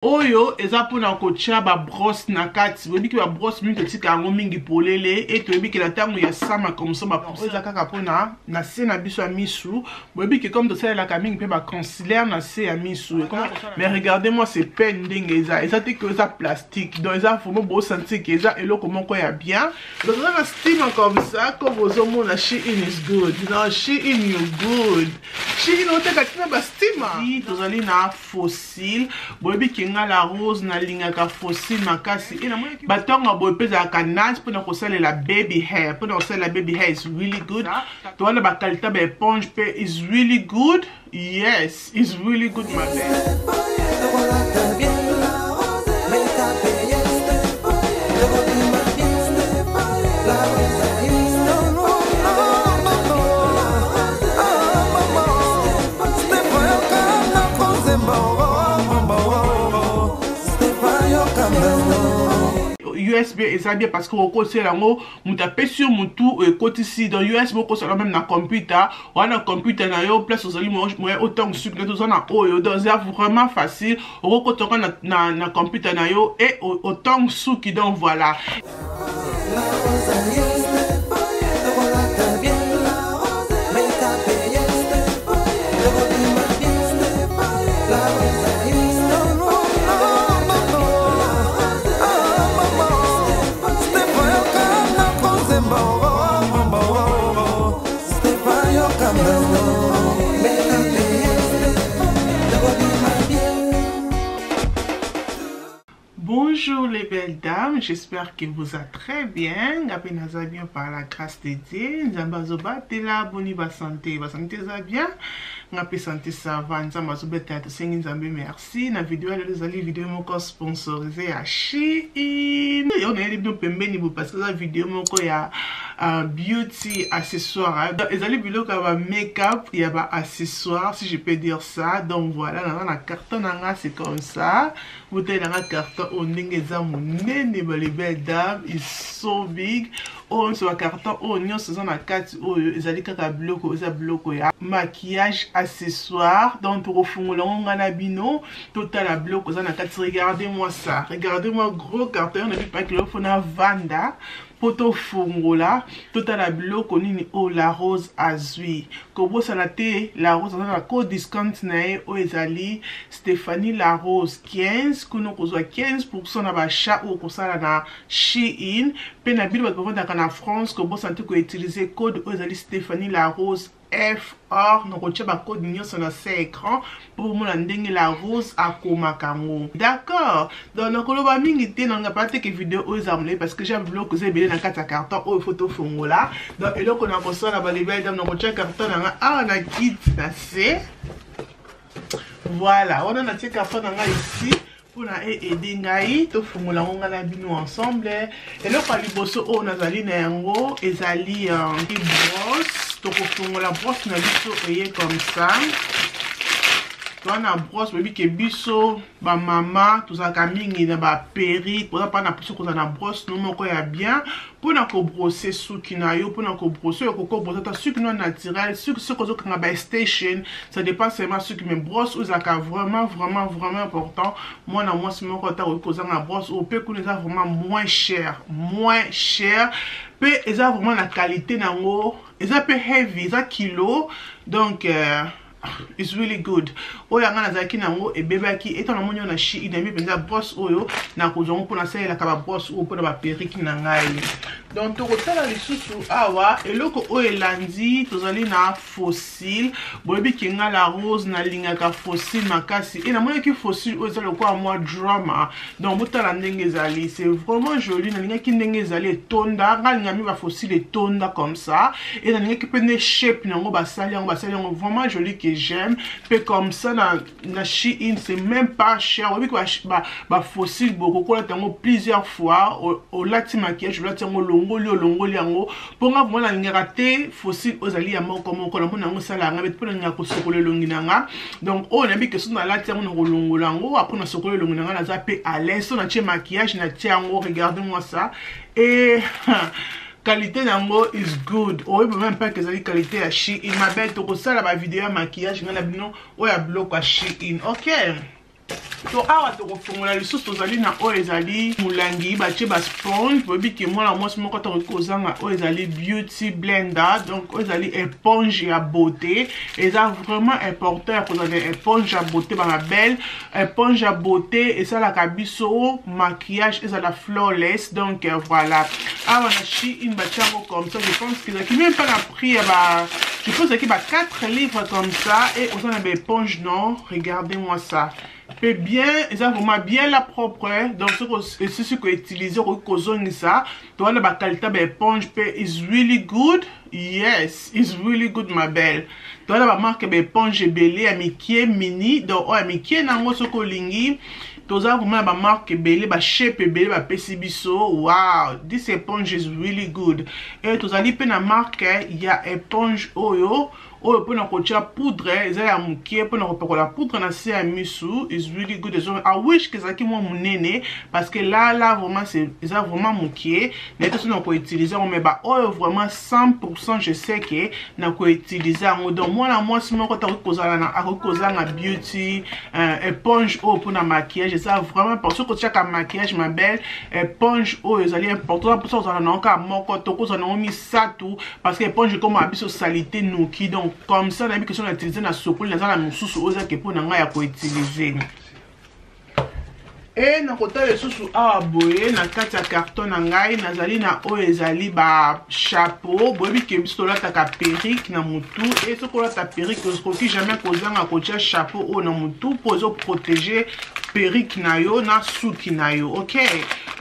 Oyo eza pona kotia ba brosse na kati. Webi ki ba brosse mingi tika yango mingi polele et webi ki la tango ya sama comme ça ba pousse eza kaka pona na se na biso ya misu. Webi ki comme to sala la kaming pe ba concealer na se ya misu. Mais regardez-moi ces peines ndenge eza te que eza plastique. Donc eza vraiment beau sentir que eza eloko moko ya bien. Donc on a steam comme ça comme aux hommes la Shein is good. Non, Shein you good. Shein on te katina ba steam. Oui, to zali na fossile. Webi ki la rose na lingaka fossile makasi ina mwe batonga boy peza kanaz pona kosala la baby hair pona kosala la baby hair is really good to wana ba qualité ba éponge pe is really good. Yes, it's really good my baby. USB eza bien parce que au c'est là on tape sur mon tout côté ici dans USB au c'est même na computer on a computer na yo place aux aliments autant sucre tout ça na oyo donc c'est vraiment facile au côté na computer na yo et autant sucre qui donc voilà. Bonjour les belles dames, j'espère que vous allez très bien. Gabi naza bien par la grâce de Dieu. Nzambazoba tela boni ba santé za bien. Ngapi santé ça va. Nzambazoba tela to sengi nzambe merci. Na vidéo les ali vidéo moko sponsorisé à Shein. On est bien pembeni bu parce que la vidéo moko ya beauty accessoire. Les ali vidéo ka ba make-up, il y a ba accessoire si je peux dire ça. Donc voilà, dans la carton nanga c'est comme ça. Vous avez un carton au ningeza monene ba les belles dames is so big. On se carton oignon saison na 4 ezali kaka bloko eza bloko ya maquillage accessoire donc pour refungola ngana bino total la bloko eza na 4. Regardez-moi ça, regardez-moi gros carton on a vu pas que l'offre na vanda poto fungola total la bloko nini o la rose azui kobo salate la rose na la code discount na o ezali Stéphanie la rose 15 kuno kozwa 15% na ba chat ou kosala na Shein pe na bilo ba vendre na France kobo santé ko utiliser code o ezali Stéphanie la rose FR donc on tient code mignon sur notre écran pour moi la rose à komakango. D'accord. Donc on va mingi te n'anga pas que vidéo aux amoureux parce que j'ai bloqué vous avez dans 4 carton au photo fongo là. Donc et là on a reçu la belle dame donc on tient carton n'anga on a kit c'est voilà on a un carton n'anga ici pour aider ngai to fongola ngana bino ensemble et là par liboso on a zali na yango ezali qui brosse donc on la brosse na biso eye comme ça. Toi na brosse baby ke biso ba mama tout ça mingi na ba péri pour pas na puso ko na brosse no moko ya bien pour na ko brosser suki na yo pour na ko brosser ko brosser ta suki non naturel suki ce ko zo ka ba station ça dépend seulement suki mais brosse ou zaka vraiment important moi na moi c'est moko ta ko za na brosse au pe ko les vraiment moins cher pe eza vraiment la qualité nango eza pe heavy eza kilo donc it's really good. Oya ngana zaki nango e bebaki eto na monyo na Shein na mi penza brosse oyo na kozongo pona sala la ka brosse ou pona ba perruque na ngai. Donc to kotala lisusu awa eloko o elandi tozali na fossile boyebi ki nga la rose na lingaka fossile makasi et na monyo ki fossile o ezali kwa moi drama donc botala ndenge ezali c'est vraiment joli na lingaki ndenge ezali tonda nga lingami ba fossile tonda comme ça et na lingaki pene shape nango basali yango vraiment joli que j'aime peu comme ça na Shein c'est même pas cher boyebi ki ba fossile beaucoup ko la tango plusieurs fois au lati maquillage lati yango longoli yango ponga vraiment na ngate fossile ozali ya moko la mona ngo sala nga bet pona ngako sokolo longi nanga donc on a mis que son na lati yango na longola yango après na sokolo longi nanga na zape à l'aise na tie maquillage na tie yango regardez-moi ça et qualité nango is good. Oh, même pas que ça dit qualité à Shein. Il m'a bête au ça la vidéo maquillage ngana bino o ya bloc à Shein. OK. to awa tokofongola lisusu tozali na oyo ezali mulangi batie ba sponge boyebi ke mwana mwasi moko tokoki kozanga oyo ezali beauty blender donc oyo ezali éponge ya beauté eza vraiment important ya kozala éponge ya beauté bana belle éponge ya beauté esalaka biso maquillage ezala flawless donc voilà awa na Shein batie yango comme ça je pense que ezalaki même pas na prix ya ba je pense qu'il y a 4 livres comme ça et on a une éponge non regardez-moi ça fait bien ils ont vraiment bien la propre donc ce que utiliser au cozone ça toi la qualité de éponge is really good yes is really good ma belle toi la marque éponge belé amitié mini donc oh amitié nango soko lingi toza vraiment ba marque belé ba shape belé ba pesi biso wow this éponge is really good et tozali pe na marque ya éponge oyo oyo pona kotia poudre eza ya mukie pona kopakola poudre na se ya misu is really good I wish que zaki mo munene parce que là vraiment c'est eza vraiment mukie na to sona ko utiliser mais ba oyo vraiment 100% je sais que na ko utiliser ngo donc moi si moko ta kozala na akozanga beauty éponge oyo pona maquillage ça vraiment parce que tu as maquillage ma belle éponge oyo ezali important pour ça ozala na ka moko to kozala na misatu parce que éponge comme abiso salité noki donc comme ça, on a mis que si on a utilisé la sokoli, on a mis sous aux que pour n'anga ya utiliser. Et na kota le sous a boye na kati ya carton nangai nazali na o ezali ba chapeau boyebi ke biso la ta perruque na mutu et ce ko la ta perruque ko ki jamais kozanga ko tia chapeau o na mutu pour protéger perruque na yo na suki na yo OK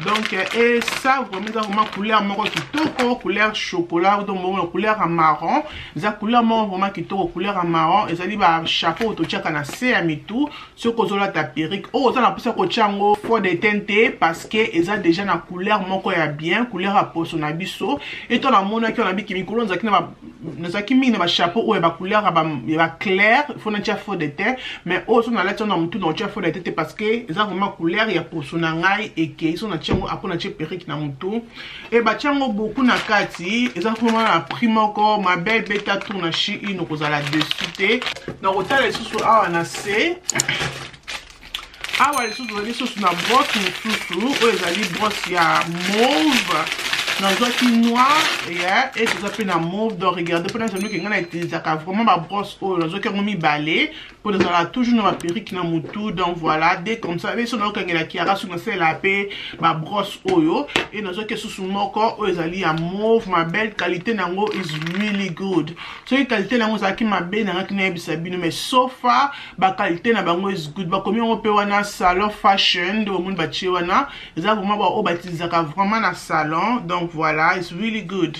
donc et ça vraiment couleur moko kitoko couleur chocolat donc bon couleur marron za couleur moko vraiment kitoko couleur marron ezali ba chapeau to tia kana se ya mitu ce ko zola ta perruque o za na pesa ko tia ngo fond de teinte parce que eza déjà na couleur moko ya bien couleur à poso na biso et to na mona ki on a bi kimi couleur zaki na zaki mi na ba chapeau o ba couleur ba clair fond na tia fond de teinte mais o so na la tia na mutu na tia fond de teinte parce que eza vraiment couleur ya poso na ngai et que so na tia ngo apona tia perruque na mutu et ba tia ngo beaucoup na kati eza vraiment na prix moko ma belle beta tour na Shein no kozala dessus te na kotala susu awa na se awa lisusu ezali susu na brosse mosusu oyo ezali brosse ya mauve nazwaki noir et toza pe na mauve donc regardez mpona ezali ke ngai na utilisaka vraiment babrosse oyo nazwaki yango mibale mpo ezala toujours na baperruque na mutu donc voilà dès comme ça so naokangelaki yaka soki nasalela pe babrosse oyo et nazwaki susu moko oyo ezali ya mauve ma belle qualité nango is really good soki qualité nango ezalaki mabe nangaki nayebisa bino mais so far baqualité na bango is good bakomi yango pe wana salon fashion nde omoni batie wana eza vraiment baoyo batilisaka vraiment na salon donc voilà it's really good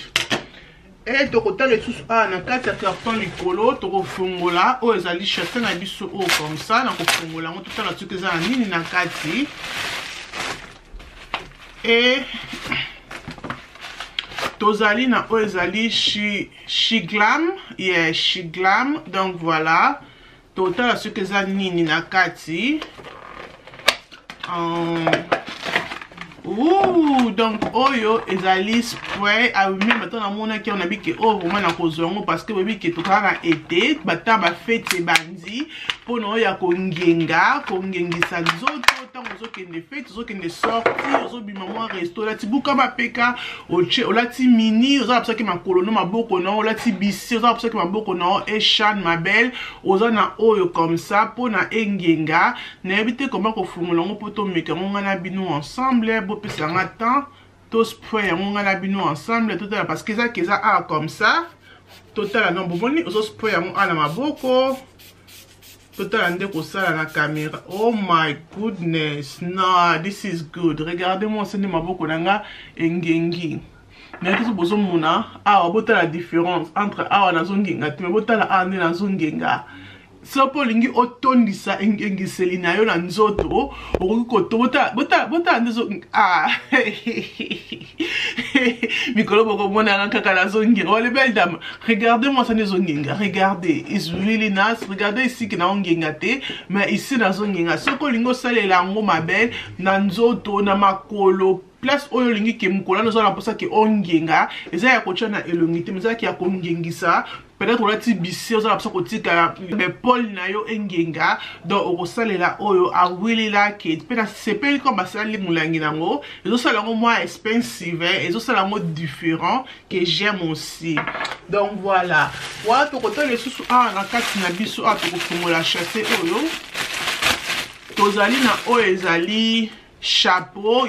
et tokotala lisusu awa na kati ya carton likolo tokofungola oyo ezali chacun na biso oyo comme ça na kofungola yango totala soki eza na nini na kati et tozali na oyo ezali Shiglam yeah Shiglam donc voilà totala soki eza nini na kati ouh donc oyo ezali spray a oui maintenant na mona ki on a bi ke oh vraiment na kozongo parce que bebi ke tokala na été bata ba fête bandi pono ya kongenga kongengisa nzoto tango zokende fête zokende sorti ozobima mwa resto la tibuka mapeka oche olati mini oza psa ke makolo no maboko no olati bisi oza psa ke maboko no e chan ma belle oza na oyo comme ça pona engenga na ebite comment ko fumula ngo poto meka ngo na bino ensemble bo pesa nga temps to spray ngo na bino ensemble total parce que ça a comme ça total non boni ozo spray ngo ala maboko total ande ko sala na caméra oh my goodness no this is good regardez-moi c'est maboko nanga engengi mais tout bozo mona awa botala différence entre awa na zongenga mais botala ande na zongenga sopo lingi otondisa engengiseli na yo na nzoto okoki kotota botala ndezo mikolo boko mona kaka na zongenga wale belle dame regardez-moi ça nezongenga regardez it's really nice regardez ici que na ongenga te mais ici na zongenga soko lingo salela ngo ma belle na nzoto na makolo place oyo lingi ke mukola no zala posa ke ongenga eza ya kocha na elongite meza ki ya kongengisa peut-être olati bisi ozala biso kotika Paul na yo engenga donc okosalela oyo awelela ke pe na sepeli comme basali mulangi nango ezosala ngo moins expensive ezosala ngo différent que j'aime aussi. Donc voilà wa to koto le susu na kati na biso tokofungola chasse oyo tozali na oyo ezali chapeau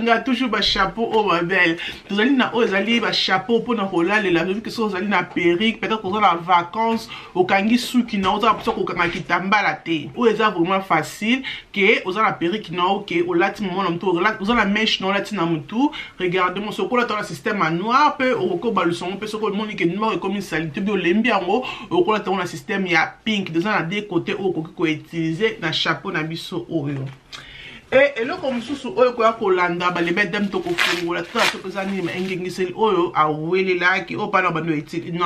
dans toujours ba chapeau oh ma belle tozali na ozali ba chapeau pour na kolalela vu que so ozali na perruque peut-être qu'on a vacances au kangi suki na oza pour ko kanga kitambala te o eza vraiment facile que oza na perruque na OK o lati moment na mutu oza na mèche na lati na mutu regardez mon sokola dans le système à noir pe o ko baluson pe soko moni que noir comme salité bi o lembi yango o ko lati na système ya pink dans na deux côtés o ko utiliser na chapeau na biso oyo. Et là comme sous oyo kwa kolanda ba lebe dem to ko fungola to to ko zani ma engengiseli oyo awele like o pa na bando eti no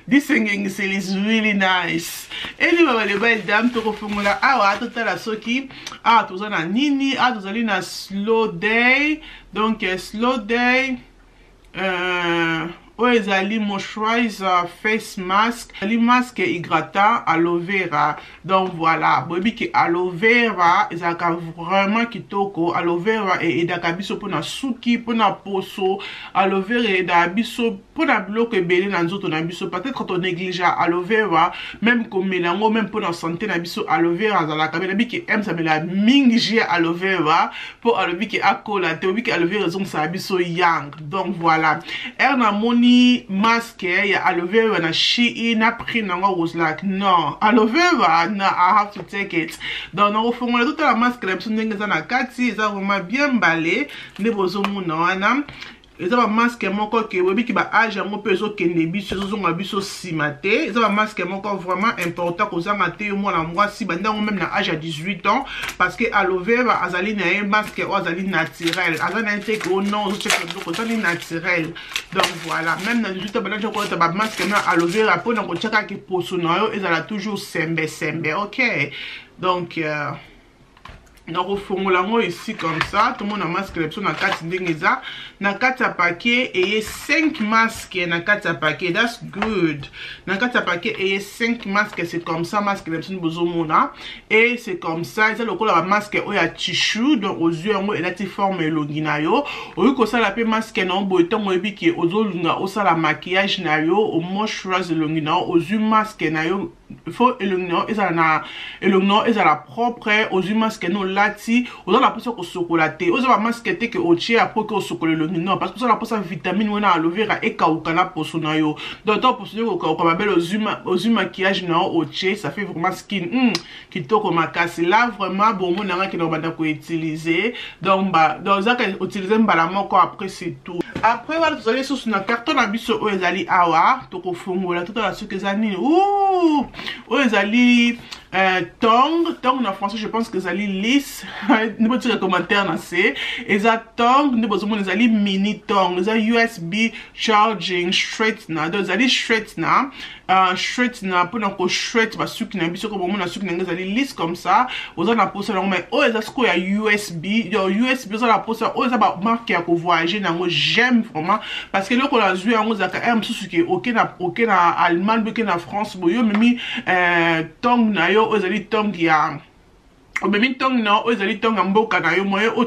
this engengiseli is really nice. Eli ba lebe dem to ko fungola awa to tala soki to zana nini to zali na slow day donc slow day oyo ezali moisturizer face mask ali masque hydratant aloe vera. Donc voilà bobi ke aloe vera ezaka vraiment kitoko. Aloe vera edaka biso pona suki pona poso aloe vera edaka biso pona biloko ebele na nzoto na biso peut-être quand on néglige aloe vera même comme melango même pona santé na biso aloe vera azalaka bela biki aime ça mela mingi aloe vera pour aloe biki akola te biki aloe vera zong sa biso yang. Donc voilà na moni masque ya aloe vera na Shein na prix nango was like no aloe vera no I have to take it. Donc na ofongola toute la masque la biso ndenge za na kati eza vraiment bien mbale nde bozo muna wana eza ba masque moko ke webi ki ba age yango pe zo kende biso zo zonga biso simate eza ba masque moko vraiment important ko zanga te yo mwana mwasi bandango même na âge à 18 ans parce que aloe vera azali na un masque o azali naturel azali na te ko non zo check ko azali naturel. Donc voilà même na 18 ans bandango ko ta ba masque na aloe vera po na ko chaka ki poso na yo ezala toujours sembe OK. Donc donc au fond ici comme ça tout le monde a masque na kati ndengeza na kati ya paquet et 5 masques na kati ya paquet. That's good. Na kati ya paquet et 5 masques c'est comme ça masque bozomona et c'est comme ça c'est le cola masque o ya tissu donc aux yeux ngo elati forme elongi na yo oyi ko sala pe masque na boito ngo ebiki ozolunga osala maquillage na yo au moisturize elongi na aux yeux masque na yo faut elongi na ezala propre aux yeux masque no lati oza la posa ko sokola te oza ba masque te ke otie après que sokola elongi non parce que ça la posa vitamine wana aloe vera e kauka na poso na yo donc to poso ko kauka ba belle aux yeux maquillage na otie ça fait vraiment skin kitoko makasi là vraiment bon mon nanga ki no banda ko utiliser donc zaka utiliser mbala moko après c'est tout. Après voilà vous allez sur na carton na biso o ezali awa to ko fungola tout la suki ezani o ezali tong na français je pense que ezali lisse ne peux dire commentaire na c'est eza tong ne besoin mon ezali mini tong eza USB charging straight na donc ezali straight na pona ko straight ba suki na biso ko bon na suki na ezali lisse comme ça oza na posa na mais o eza sko ya USB oza la posa o eza ba marque ya ko voyager nango j'aime vraiment parce que loko la zui yango zaka msusu ke OK na Allemagne ke na France boyo mimi tong na yo ozali tong ya Obemi tong na ezali tong mboka na yo moye o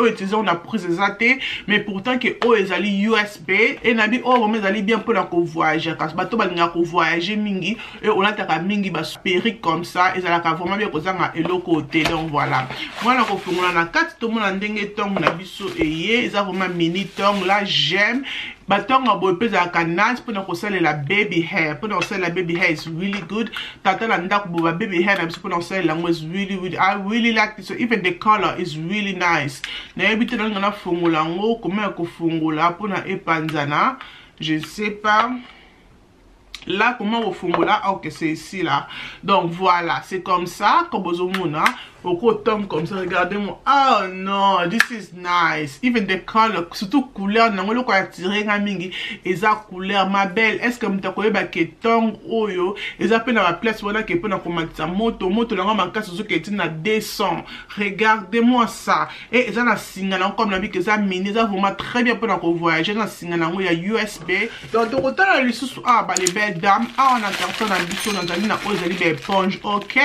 utilisons na prise zate mais pourtant que o ezali USB et nabi o vraiment ezali bien pour la ko voyager parce bato balinga ko voyager mingi et on ataka mingi ba perruque comme ça ezala ka vraiment bien ko zanga eloko côté. Donc voilà moi na ko fungola na kati to mona ndenge tong na biso eye eza vraiment mini tong là j'aime batonga boy pesa kanans pour la baby hair pour la baby hair is really good tata la ndaku bo baby hair na biso pour la is really I really like this. So even the color is really nice na ebite na ngana fungola ngo comment ko fungola pour na epanzana je ne sais pas là comment on fungola. Ok c'est ici là donc voilà c'est comme ça comme bozomona au côté comme ça. Regardez-moi. Oh non, this is nice. Even the color, surtout couleur, non, le quoi tirer ngamingi, et ça couleur, ma belle. Est-ce que m'takoye ba ketong oyo, et ça peut dans la place voilà qui peut dans commenter sa moto là ma casse sur qui est na 200. Regardez-moi ça. Et ça na singana comme la vie que ça mini, ça vraiment très bien pour dans voyager dans singana il y a USB. Donc autant la lisusu ah ba les belles dames, ah on a carton dans biso dans na ozali ba éponge. OK.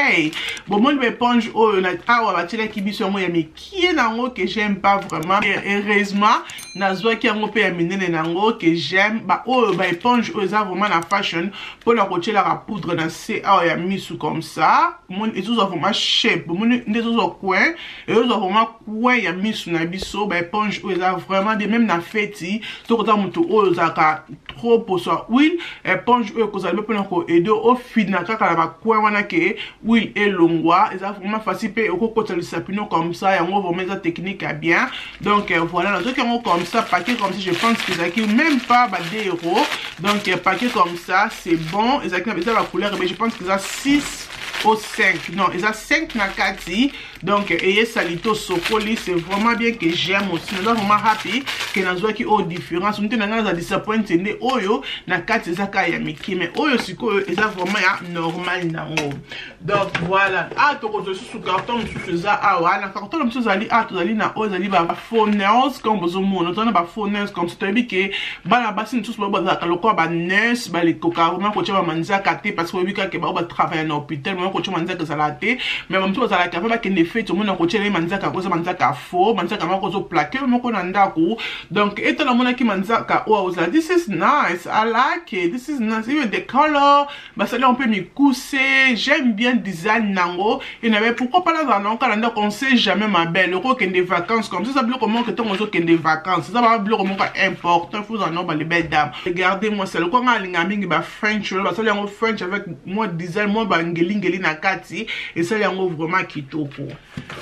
Bon mon éponge oyo na ah wa batela ki biso mo ya mais qui est nango que j'aime pas vraiment. Heureusement nazwa ki yango pe ya minene nango que j'aime ba oyo ba éponge oyo ça vraiment la fashion pour la cocher la poudre dans ces ah ya misu comme ça. Mon et tout ça vraiment shape. Mon ndezo zo coin et eux vraiment coin ya misu na biso ba éponge oyo ça vraiment de même na feti to kota mutu oyo za ka trop pour ça huile éponge oyo ko za le pe na ko aider au fil na kaka la ba coin wana ke huile et longwa et ça vraiment facile pe au côté le sapino comme ça yango vraiment ça technique à bien. Donc voilà dans truc comme ça paquet comme ça je pense que ça qui même pas ba 2 €. Donc paquet comme ça c'est bon et ça la couleur mais je pense que ça 6 au 5 non et ça 5 na kati. Donc et salito sokoli c'est vraiment bien que j'aime aussi. Nous vraiment happy que nazwa ki au différence nous tenons na disappoint ne oyo na kati za ka ya miki mais oyo siko et ça vraiment ya normal nango. Donc voilà ah to ko sous carton sous ça ah wa na carton sous ali ah to ali na ozali ba phoners comme bozomo nous on ba phoners comme ça tu que bana basi tous ba ba ka ba nurse ba les coca vraiment ko tshaba manza kate parce que bika ke ba travailler dans hôpital moi ko tshaba manza que ça la té mais même tout ça la ka ba ke ne fait tout le monde ko tshele manza ka ko ça manza ka faux manza ka ma ko zo plaquer mo ko na ndako. Donc étant la mona ki manza ka oh this is nice I like it this is nice even the color bah ça là on peut m'y cousser j'aime bien design nango et n'avait pourquoi pas là dans un calendrier qu'on sait jamais ma belle le coup qu'il y a des vacances comme ça bloque comment que ton oiseau qu'il y a des vacances ça va bloquer comment important faut en avoir les belles dames. Regardez moi c'est le quoi ma lingaming ba French là ça là en French avec moi design moi ba ngeli na kati et ça là en vraiment kitoko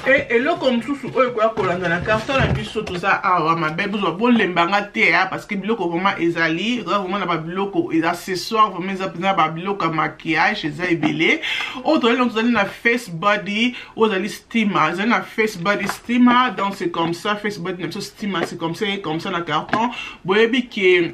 et là comme sous quoi kolanda na carton la biso tout ça ah ma belle besoin bon lembanga té parce que bloque vraiment ezali vraiment na ba bloque et accessoires vraiment ça ba bloque maquillage ça ebelé autre là nous allons na face body aux ali steamer ça na face body steamer donc c'est comme ça face body steamer c'est comme ça na carton boyebi que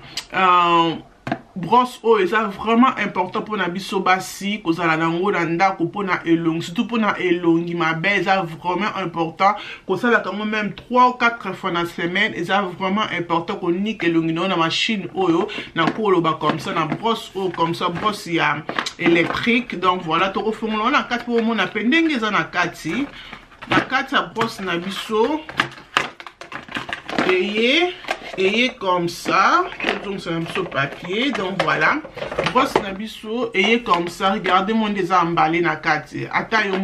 brosse eau et ça vraiment important pour na biso basi ko zala nango na ndako pour na elongi surtout pour na elongi ma belle ça vraiment important ko ça la quand même 3 ou 4 fois dans semaine et ça vraiment important ko nique elongi na machine oyo na ko ba comme ça na brosse eau comme ça brosse ya électrique. Donc voilà to refongolo na 4 pour mon appendenge za na kati ya brosse na biso et comme ça donc c'est un petit papier. Donc voilà brosse na biso et comme ça regardez mon des emballé na kati atayo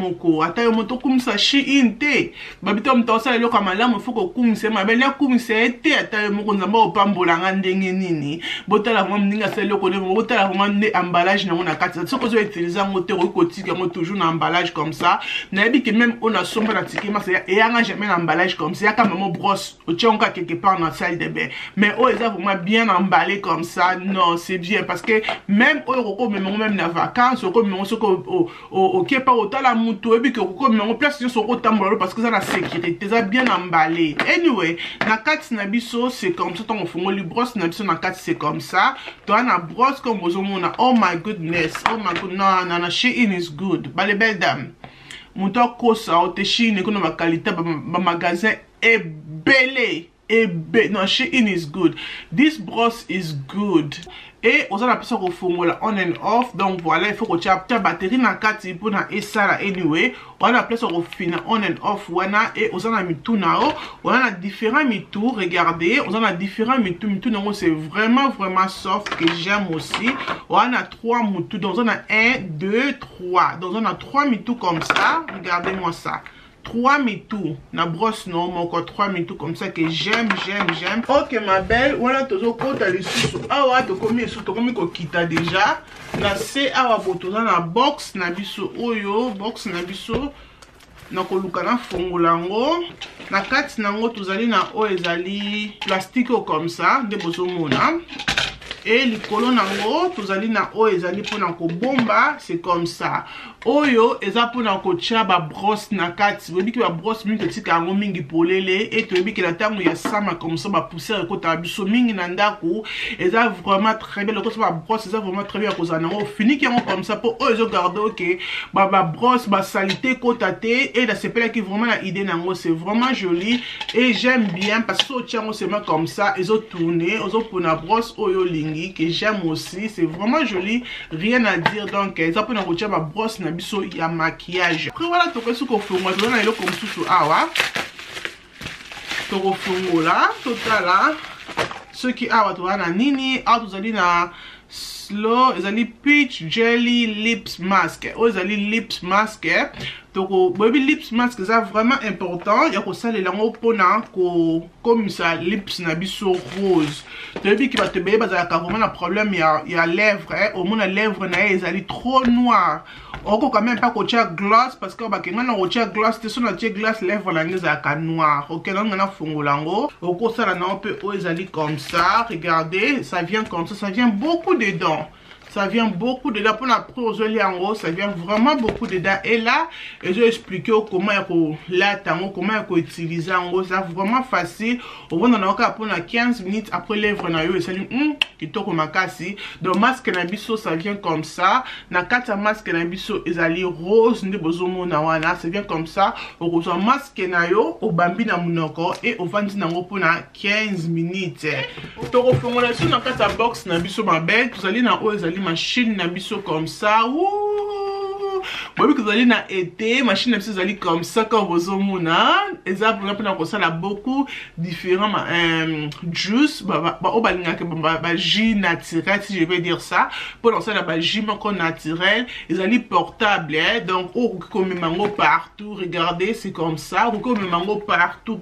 moto comme ça chi inte babito mtosa le kama la mo fuko kumse ma belle kumse te atayo moko nzamba opambola nga ndenge nini botala mo mninga selo ko ne botala mo ne emballage na kati ça ko zo utiliser ngo te ko tika mo toujours na emballage comme ça na bi que même on a somba na tikima c'est et anga jamais na emballage comme ça comme mo brosse o tchonka quelque part dans la salle de bain mais oh ils ont vraiment bien emballé comme ça. Non c'est bien parce que même au même na vacances au même ok pas autant la moto et puis que comme on place sur autant parce que ça la sécurité ça bien emballé. Anyway na kati na biso c'est comme ça on fait le brosse na biso na kati c'est comme ça toi na brosse comme vous on a oh my goodness non Shein is good bah les belles dames moto kosa o te Shein ko na qualité ba magasin est belé non Shein is good this brosse is good et on a besoin de faire on and off. Donc voilà il faut que tu aies ta batterie na kati pour na esala anyway on a besoin de faire on and off wana et on a mis tout nao on a différents mitou regardez on a différents mitou nao c'est vraiment soft que j'aime aussi. On a 3 mitou donc on a 1 2 3 donc on a 3 mitou comme ça regardez moi ça 3 mitou na brosse non mais encore 3 mitou comme ça que j'aime. OK ma belle voilà toujours kota les sous awa to komi sous to komi ko kita déjà na c'est awa botoza na box na biso oyo box na biso na koluka na fongolango na kati nango tozali na o ezali plastique comme ça de bozomona et likolo nango tozali na oyo ezali pona ko bomba, c'est comme ça. Oyo eza pona ko tia ba brosse na kati. Webi ki ba brosse mingi tika ngo mingi polele et to webi ki la tango ya sama comme ça ba poussière ko ta biso mingi na ndako. Eza vraiment très bien. Le ba brosse eza vraiment très bien ko za nango fini ki ngo comme ça pour oyo zo garder OK. Ba brosse ba salité ko tate et la sepela qui vraiment la idée nango c'est vraiment joli et j'aime bien parce que tia ngo c'est comme ça et zo tourner, ozo pona brosse oyo lingi que j'aime aussi, c'est vraiment joli, rien à dire. Donc eza pona ko tia ba brosse na biso ya maquillage. Après voilà toko suko fongo tona elo comme susu awa toko fongo la totala ce qui awa to na nini awa tozali na slow ezali peach jelly lips mask o ezali lips mask toko baby lips mask eza vraiment important ya ko salela ngo pona ko comme ça lips na biso rose toyebi ki bato beye bazalaka vraiment na problème ya lèvres au moins la lèvre na ezali trop noir. Oko quand même pas kocha gloss parce que bakenga na kocha gloss te sona tie glace lèvre la ngeza ka noir. OK donc na fongolango oko sala na peu o ezali comme ça. Regardez, ça vient comme ça vient beaucoup dedans. Ça vient beaucoup dedans pour la prosoli en haut, ça vient vraiment beaucoup dedans. Et là, je vais expliquer comment il faut utiliser en haut. C'est vraiment facile. Au moins, on a pour 15 minutes après lèvres na yo et ça dit qui toque makasi. Donc masque na biso ça vient comme ça. Na kata masque na biso ezali rose ndi bozomo na wana, ça vient comme ça. Au reçoit masque na yo au bambi na munoko et au vandi na ngo pour 15 minutes. Donc au fond là sur na kata box na biso ma belle, vous allez na haut ezali machine na biso comme ça. Ouh, moi que vous allez na été machine na biso ezali comme ça quand vous omona eza pour ça là beaucoup différents juice ba balinga ke ba jus naturel si je vais dire ça pour lancer la jus encore naturel ezali portable donc oh comme mango partout. Regardez, c'est comme ça comme mango partout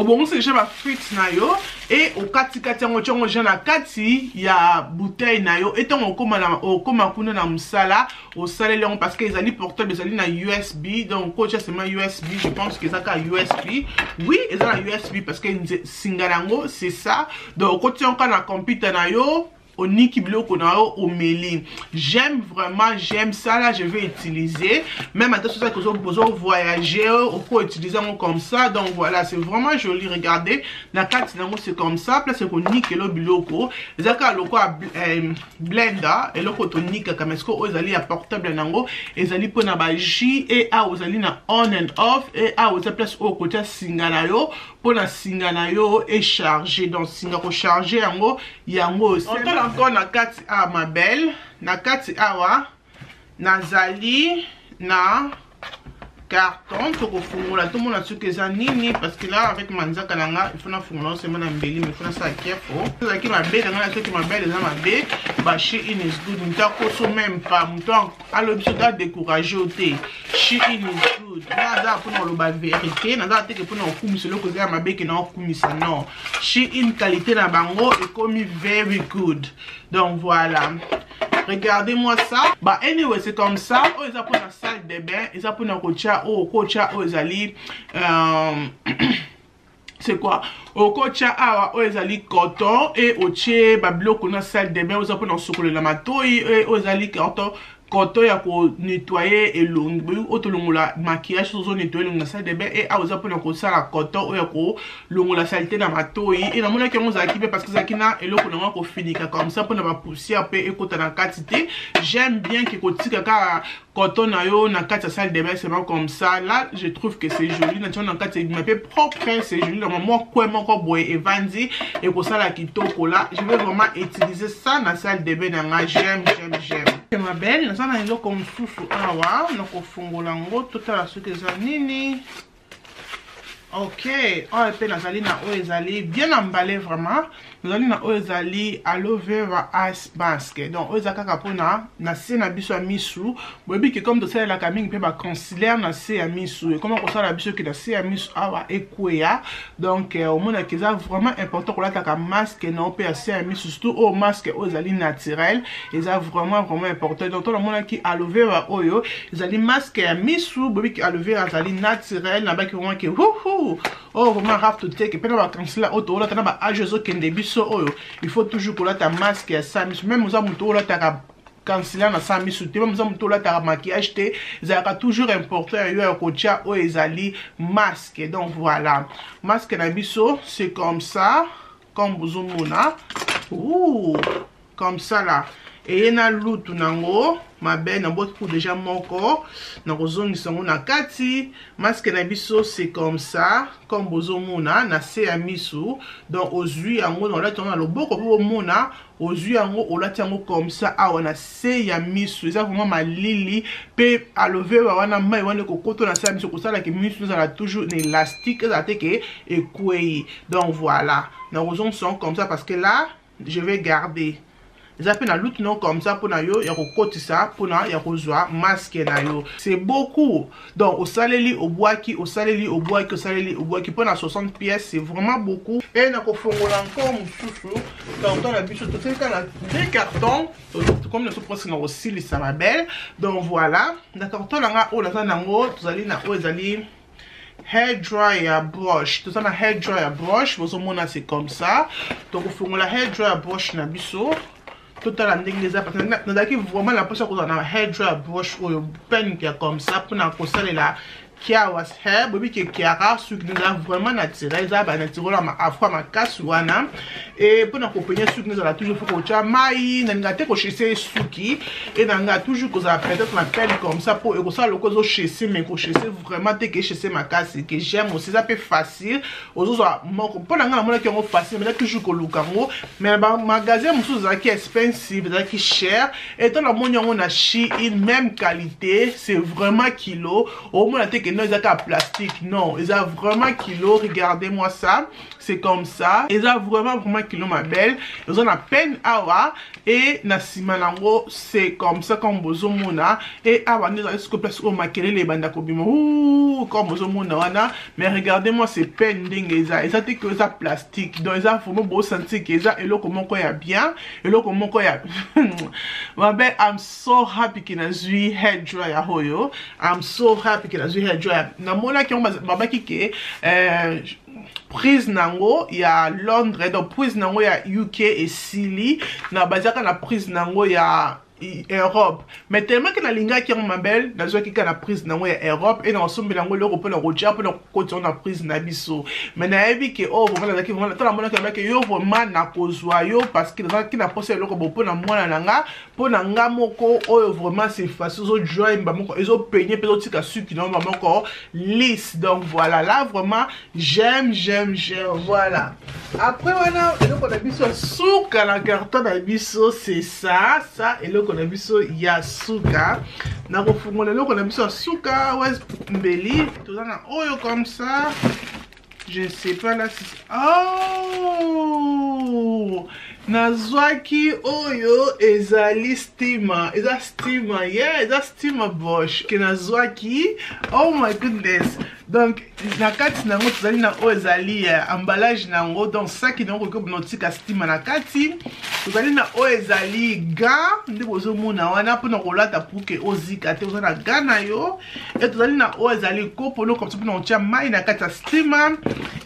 bon c'est déjà ma frites na yo et au kati ngo chongo jana kati ya bouteille na yo et on koma kuna na musala au salé parce que les ali portable les ali na USB donc coach c'est ma USB, je pense que ça ka USB oui ils ont la USB parce que singalango c'est ça donc quand on a na computer na yo au niki biloko na yo au meli. J'aime vraiment, j'aime ça là, je vais utiliser même à ça que vous voyager au pour utiliser comme ça. Donc voilà, c'est vraiment joli. Regardez la carte c'est comme ça place pour niki lo biloko ezaka loko blender et loko to nika comme est-ce que vous allez à portable nango ezali pona ba J et a vous allez na on and off et a vous place au côté singana yo pona singana yo et charger donc singa ko charger yango encore na kati a ma belle na kati awa nazali na carton toko fungula tout le monde a su que ça nini parce que là avec manzaka nanga il faut na fungula c'est mon mbeli mais il faut na ça careful ça qui ma belle na ce qui ma belle na ma belle ba she in is good nta ko so même pas mouton alors biso da décourager au thé she in is good na za pour no ba vérité na za te que pour no kumisa loko za ma belle que na kumisa non she in qualité na bango et comme very good. Donc voilà, regardez-moi ça. Bah anyway c'est comme ça. Oh ils apprennent la salle de bain, ils apprennent un cocha, oh ils allient c'est quoi au cocha awa oh ils allient coton et au tché bablo qu'on a salle de bain, ils apprennent un chocolat la matoi et ils allient coton ya ko nettoyer et longo otolongola maquillage so nettoyer na salle de bain et a oza pona ko sala coton ya ko longola saleté na matoi et na mona ke mo za kipe parce que zakina eloko na ko finika comme ça pona ba poussière pe ekota na quantité. J'aime bien que ko tika ka coton na yo na kati salle de bain c'est pas comme ça là, je trouve que c'est joli na tona kati ma pe propre, c'est joli na moi quoi mon boy et vandi et ko sala kitoko là, je vais vraiment utiliser ça na salle de bain na j'aime. C'est ma belle, ça na ilo comme fufu awa na ko fungola ngo totala ce que za nini. OK, oh pe nazali na o ezali bien emballé vraiment. Nazali na o ezali aloe vera ice mask. Donc o ezaka pona na se na biso ya misu. Bobi que comme to sala la kaming pe ba concealer na se ya misu. Et comment ko sala biso ki na se ya misu awa ekwea. Donc au mona que ça vraiment important ko la ka masque na pe ya se ya misu surtout au masque o ezali naturel. Et ça vraiment important. Donc tout le monde qui aloe vera oyo ezali masque ya misu. Bobi ki aloe vera ezali naturel na ba ki vraiment que ouh oh vraiment have to take pe na ba cancela auto la tana ba age zo kende biso oyo il faut toujours que la ta masque ya ça même za muto la ta cancela na ça misu te même za muto la ta maquillage te ça toujours important yo ya kocha o ezali masque. Donc voilà masque na biso c'est comme ça comme vous mona ouh comme ça là et na lutu nango mabe na bote pour déjà moko na kozongisa ngo na kati masque na biso c'est comme ça comme bozomona na se ya misu. Donc ozui yango na lati na loboko po mona ozui yango olati yango comme ça awa na se ya misu eza vraiment malili pe alove wana mai wana kokoto na se ya misu kosala ke misu ça toujours un élastique ça te ke ekwei. Donc voilà na kozongisa comme ça parce que là je vais garder ils appellent la lutte non comme ça pour na yo ya kokoti ça pour na ya kozwa masque na yo c'est beaucoup. Donc au saleli au boaki au saleli au boaki au saleli au boaki pour na 60 pièces c'est vraiment beaucoup. Et na kofongola encore mususu carton la bicho tout ça na deux cartons comme nous presque na aussi ça ma belle. Donc voilà na carton nga o la nango tozali na o ezali hair dryer brush tout ça na hair dryer brush vous mona c'est comme ça. Donc kofongola hair dryer brush na biso total la ndenge za parce que nazaki vraiment la poche ko na hair dryer brush oyo pen qui comme ça pour na kosalela kia was hair bobi ke kiara suki nza vraiment naturel za ba naturel ma afro ma kaswana et pour na accompagner suki nza la toujours faut ko cha mai na ngate ko chese suki et na nga toujours ko za peut-être ma pen comme ça pour ko ça le ko zo chese mais ko chese vraiment te ke chese ma kasi que j'aime aussi ça peut facile aux autres moko pour na nga mona ki ngo facile mais toujours ko lukango mais ba magasin musu za ki expensive za ki cher et dans la monia on a Shein même qualité c'est vraiment kilo au moins que non ils ont plastique non ils ont vraiment kilo. Regardez-moi ça c'est comme ça ils ont vraiment kilo ma belle ils ont à peine awa et na simanango c'est comme ça comme bozomona et awa nous allons se place au makele les banda kobima ouh comme bozomona wana mais regardez-moi c'est peine dingue ça et ça que ça plastique donc ils ont vraiment beau sentir que ça et là comment quoi ya bien et là comment quoi ya ma belle I'm so happy que na zui hair dryer hoyo I'm so happy que na zui hair dryer na mona ki on babaki ke prise nango ya Londres donc prise nango ya UK et Silly na bazaka na prise nango ya Europe mais tellement que na linga qui ma belle na zo ki ka na prise nango ya Europe et na osombe nango loko po na roja po na koto na prise na biso mais na ebi ke oh vraiment ki vraiment tala mona ka yo vraiment na kozwa yo parce que na ki na poser loko bo po na mwana nanga po na nga moko oyo vraiment c'est facile zo joy mba moko ezo peigner pe zo tika suki non mba moko lisse. Donc voilà là vraiment j'aime voilà. Après voilà eloko na biso suka na carton na biso c'est ça et le qu'on a vu so yasuka na kofungola eloko na biso suka ouais mbeli tout ça na oyo comme ça je sais pas là si oh nazwaki oyo ezali steamer eza steamer yeah eza steamer bosh ke nazwaki oh my goodness. Donc na kati nango tozali na oyo ezali emballage nango donc saki nango ko notika steamer na kati tozali na oyo ezali gant nde bozomona wana mpona kolata puke ozika te oza na gant na yo et tozali na oyo ezali kopo no comme ça mpona kotia mai na kati ya steamer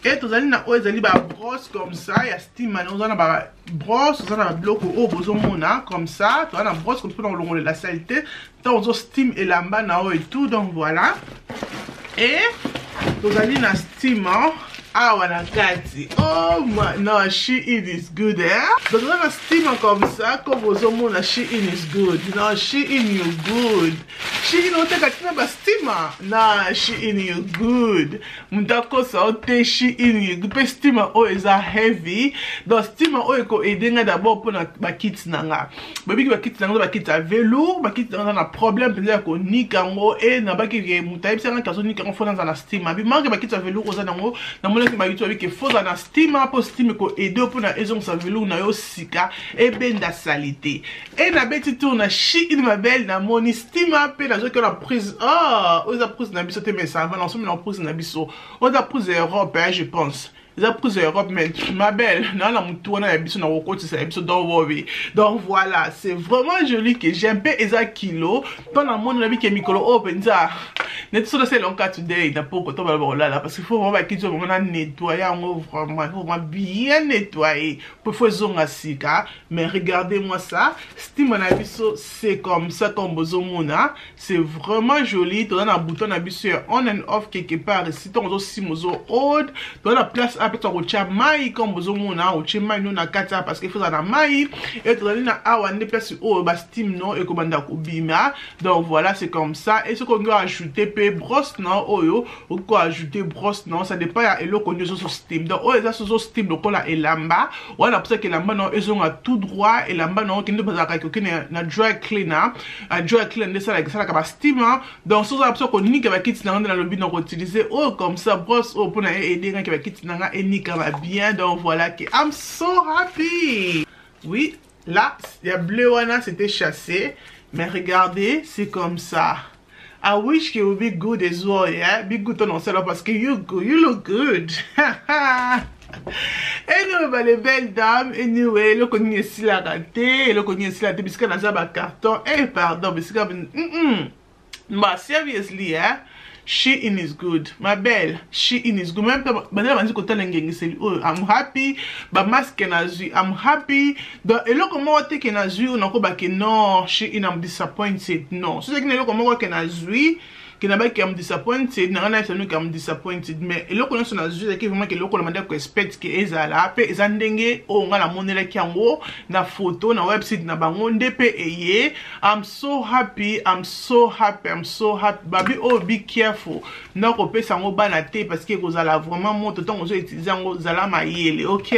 et tozali na oyo ezali ba brosse comme ça ya steamer oza na ba brosse oza na ba biloko oyo bozomona comme ça toza na brosse comme mpona kolongolela salité ntango ozo steam elamba na oyo et tout. Donc voilà et tozali na steamer awa na kati oh my no Shein is good donc on a steamer comme ça comme vous omona Shein is good no Shein you good Shein oteka tina ba steamer na Shein you good mutako sa ote Shein you good pe steamer o eza heavy donc steamer o eko edenga d'abord pour na ba kit nanga babi ki ba kit nanga ba kit a velours ba kit nanga na problème peut-être ko nikango et na ba ki mutayi sanga kaso nikango fona na steamer bi manque ba kit a velours oza nango na ki ba YouTube que faut na steamer pour steamer ko aider pour na ezong sa velours na yo sika et benda salité et na beti tour na Shein ma belle na moni steamer pe na zo que la prise oza prise na biso te mais ça va ensemble na prise na biso oza prise Europe je pense eza prise Europe, mais ma belle, non, la moutou, on a biso na wokoti, c'est biso don't worry. Donc voilà, c'est vraiment joli que j'aime pas eza kilo. Pendant mon avis que mikolo open ça. Net so c'est long cas today, n'a pas autant là parce qu'il faut vraiment qu'il soit vraiment nettoyer vraiment, il faut vraiment bien nettoyer pour faire zonga sika. Mais regardez-moi ça, Steam mon avis c'est comme ça comme bozomona, c'est vraiment joli. Tu as un bouton abisso on and off quelque part ici, ton aussi mozo old, tu as la place après ton rocha mai comme bozomona, rocha mai non na kata parce qu'il faut ça na mai et tu as na awa ne place au ba Steam non et comme ndako bima. Donc voilà, c'est comme ça. Et ce qu'on doit ajouter pe brosse non oyo, ou quoi ajouter brosse non, ça dépend ya elo qu'on sur Steam. Donc oh ça sur Steam donc on la elamba, voilà pour ça que lamba non ils ont tout droit et lamba non qui ne pas ka que na dry cleaner, a dry cleaner ça la ka Steam. Donc sur ça qu'on ni ka kit dans le but donc utiliser oh comme ça brosse oh pour aider quand ka kit na et ni ka bien. Donc voilà que I'm so happy. Oui, là, il y a bleu c'était chassé. Mais regardez, c'est comme ça. I wish you would be good as well, yeah? Be good on yourself parce que you look good. Anyway, les belles dames, anyway, le connu ici la raté, le connu ici la débisque dans un carton. Eh, pardon, mais c'est comme... Bah, seriously, yeah? Shein is good, ma belle. Shein is good. Même pas, I'm happy. Ba masque na zui, I'm happy. Donc, et là comment on te na zui, on a quoi que non, Shein I'm disappointed. Non, c'est ça que là comment on na zui. Qui n'a pas qui am disappointed, n'a rien à faire nous qui am disappointed, mais et là qu'on est sur la zone qui vraiment que là qu'on demande qu'on expect que ezala, pe ezandenge o nga la monnaie qui en haut, na photo, na website na bangonde pe eye. I'm so happy, I'm so happy, I'm so happy. Baby, oh be careful. Non qu'on peut s'en banate parce que vous allez vraiment monter tant vous utilisez en zala maïle, ok?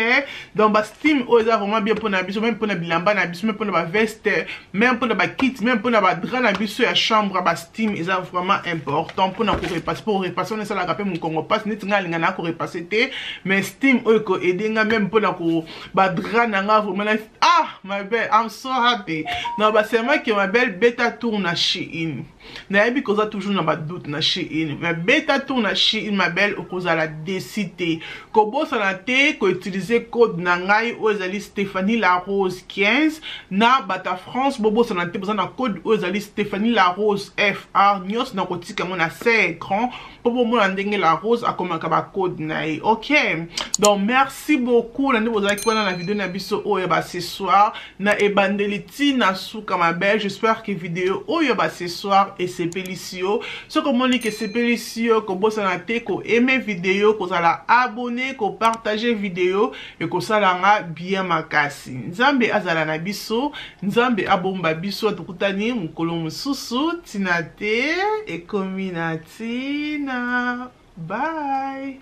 Donc ba Steam oh ça vraiment bien pour na biso, même pour na bilamba na biso, même pour na veste, même pour na kit, même pour na drap na biso ya chambre ba Steam, ça vraiment important pour nous repasser on est ça la rappel mon Congo passe net nga linga na ko repasser té mais Steam ko aider nga même pour na ko ba dra na nga vraiment ah my belle I'm so happy. Non bah c'est moi qui ma belle bêta tourne à Shein. Na yebi ko za toujours na ba doute na Shein. Mais bêta tourne à Shein ma belle au cause la décider. Ko bo ça na té ko utiliser code na ngai ozali Stéphanie la Rose 15 na bata France bobo ça na té besoin na code ozali Stéphanie la Rose FR nyos na tika mon assez écran pour mon andenge la rose a comme un code naï. Ok, donc merci beaucoup la vous avez quoi dans la vidéo na biso oyo ce soir na ebandeliti na souka ma belle. J'espère que vidéo oyo ce soir et c'est pélicio ce comment dit que c'est pélicio ko bossa na te ko aimer vidéo ko la abonner ko partager vidéo et ko salanga bien makasi. Nzambe azala na biso, nzambe abomba biso tukutani mukolo mususu tinate et Cominatina. Bye.